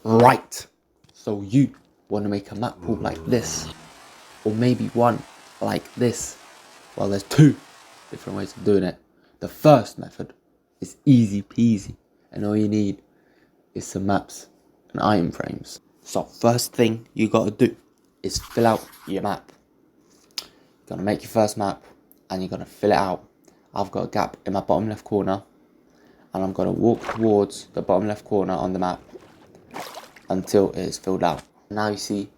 Right. So you want to make a map pool like this, or maybe one like this. Well, there's two different ways of doing it. The first method is easy peasy, and all you need is some maps and item frames. So first thing you gotta do is fill out your map. You're gonna make your first map and you're gonna fill it out. I've got a gap in my bottom left corner, and I'm gonna walk towards the bottom left corner on the map until it is filled out. Now you see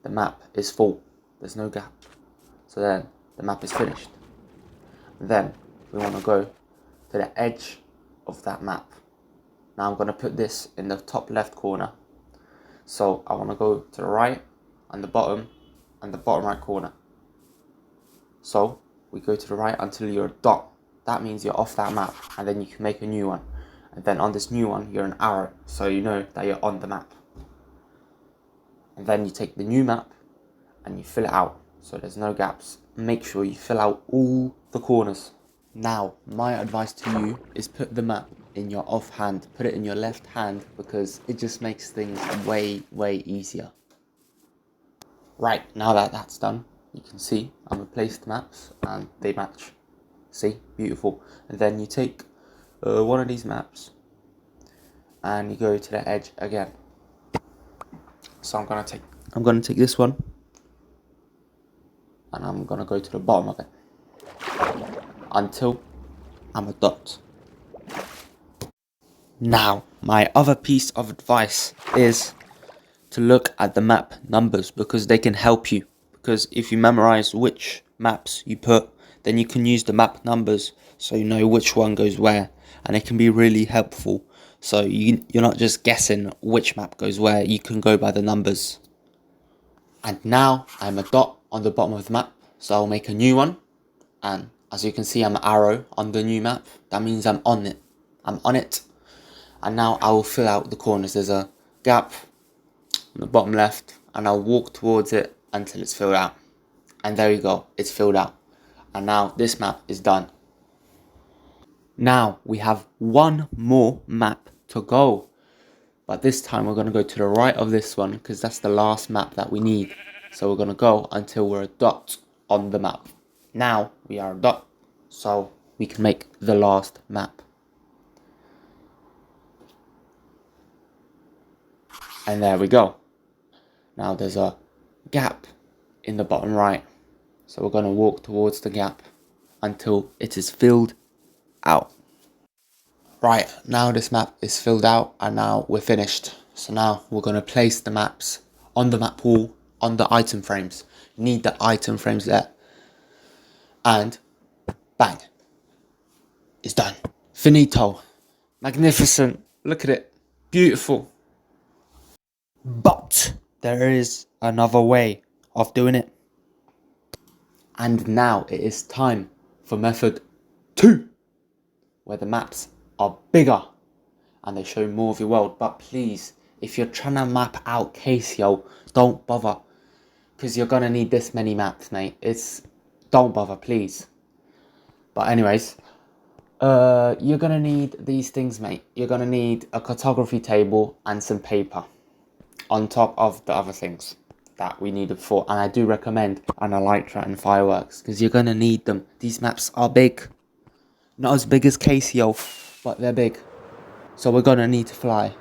the map is full, there's no gap. So then the map is finished. Then we want to go to the edge of that map. Now I'm going to put this in the top left corner. So I want to go to the right and the bottom right corner. So we go to the right until you're a dot. That means you're off that map, and then you can make a new one. And then on this new one, you're an arrow, so you know that you're on the map. And then you take the new map and you fill it out, so there's no gaps. Make sure you fill out all the corners. Now, my advice to you is put the map in your offhand. Put it in your left hand, because it just makes things way easier. Right, now that that's done, you can see I've replaced the maps and they match. See, beautiful. And then you take one of these maps and you go to the edge again. So I'm gonna take this one, and I'm gonna go to the bottom of it until I'm a dot. Now, my other piece of advice is to look at the map numbers, because they can help you. Because if you memorize which maps you put, then you can use the map numbers so you know which one goes where, and it can be really helpful. So you're not just guessing which map goes where, you can go by the numbers. And now I'm a dot on the bottom of the map, so I'll make a new one. And as you can see, I'm an arrow on the new map. That means I'm on it. And now I will fill out the corners. There's a gap on the bottom left, and I'll walk towards it until it's filled out. And there you go, it's filled out. And now this map is done. Now we have one more map to go, but this time we're going to go to the right of this one, because that's the last map that we need. So we're going to go until we're a dot on the map. Now we are a dot, so we can make the last map. And there we go. Now there's a gap in the bottom right, so we're going to walk towards the gap until it is filled out. Right, now this map is filled out, and now we're finished. So now we're going to place the maps on the map pool, on the item frames. You need the item frames there. And bang, it's done. Finito. Magnificent. Look at it. Beautiful. But there is another way of doing it. And now it is time for method 2, where the maps are bigger and they show more of your world. But please, if you're trying to map out Casio, don't bother, because you're gonna need this many maps, mate. Don't bother, please. But anyways, you're gonna need these things, mate. You're gonna need a cartography table and some paper on top of the other things that we needed before. And I do recommend an elytra and fireworks, because you're gonna need them. These maps are big. Not as big as Casio, but they're big. So we're gonna need to fly.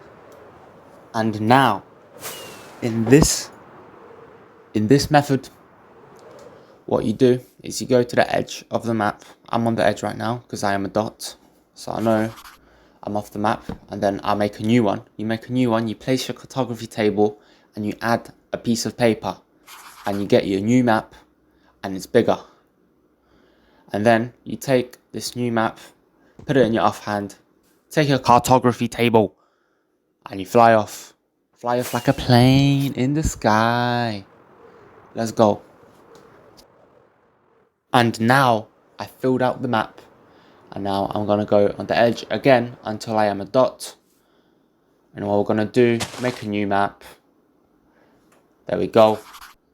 And now, in this method, what you do is you go to the edge of the map. I'm on the edge right now because I am a dot, so I know I'm off the map. And then I make a new one. You make a new one, you place your cartography table, and you add a piece of paper, and you get your new map, and it's bigger. And then you take this new map, put it in your offhand, take your cartography table, and you fly off. Fly off like a plane in the sky. Let's go. And now I filled out the map, and now I'm gonna go on the edge again until I am a dot. And what we're gonna do, make a new map. There we go.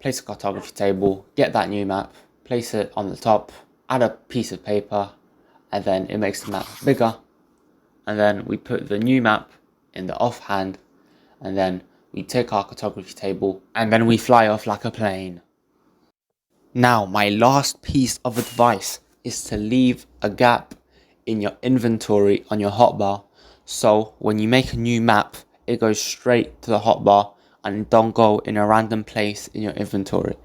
Place a cartography table, get that new map, place it on the top, add a piece of paper, and then it makes the map bigger. And then we put the new map in the offhand, and then we take our cartography table, and then we fly off like a plane. Now, my last piece of advice is to leave a gap in your inventory on your hotbar, so when you make a new map, it goes straight to the hotbar and don't go in a random place in your inventory.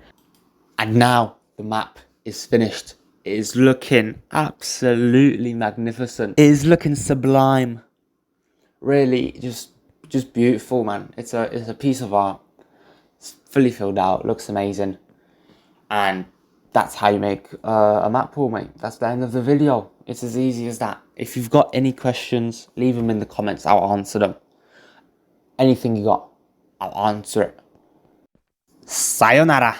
And now the map is finished. It is looking absolutely magnificent. It is looking sublime. Really, just beautiful, man. It's a piece of art. It's fully filled out. Looks amazing. And that's how you make a map pool, mate. That's the end of the video. It's as easy as that. If you've got any questions, leave them in the comments. I'll answer them. Anything you got, I'll answer it. Sayonara.